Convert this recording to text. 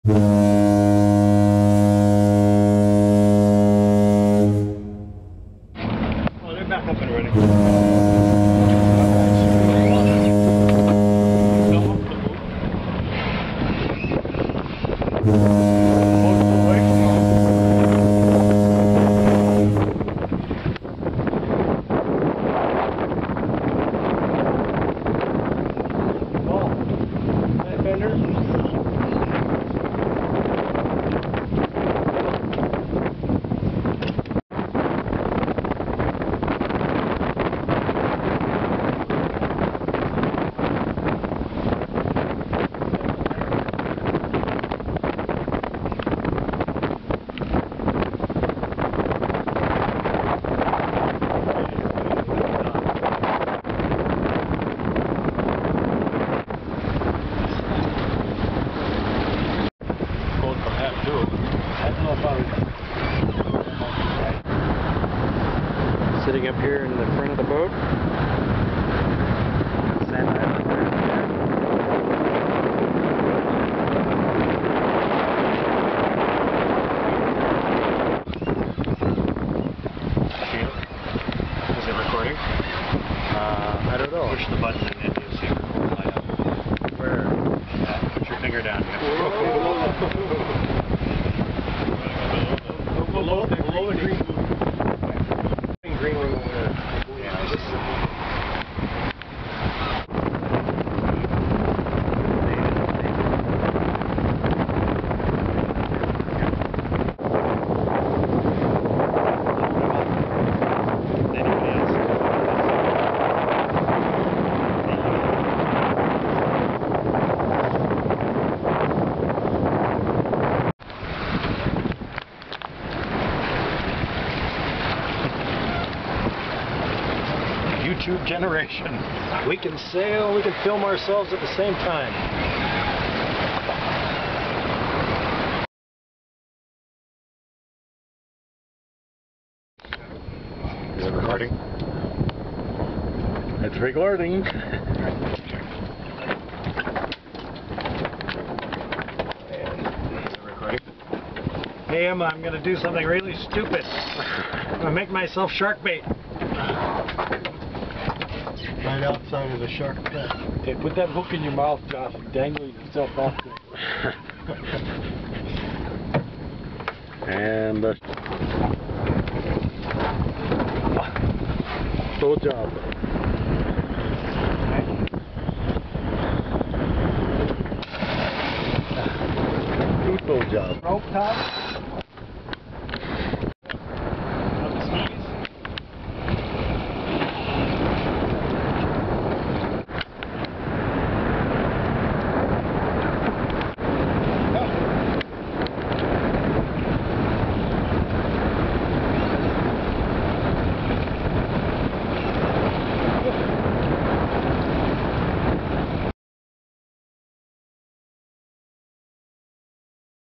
Oh, they're back up and running. Sitting up here in the front of the boat. Sand Island right there. Is it recording? I don't know. Push the button and then you'll see it light up. Where? Yeah, put your finger down. Below the green. Green one. Yeah, this is YouTube generation. We can sail, we can film ourselves at the same time. Is it recording? It's recording. Hey Emma, I'm gonna do something really stupid. I'm gonna make myself shark bait. Right outside of the shark pit. Okay, put that hook in your mouth, Josh, and dangle yourself off And full job. full job. Rope top.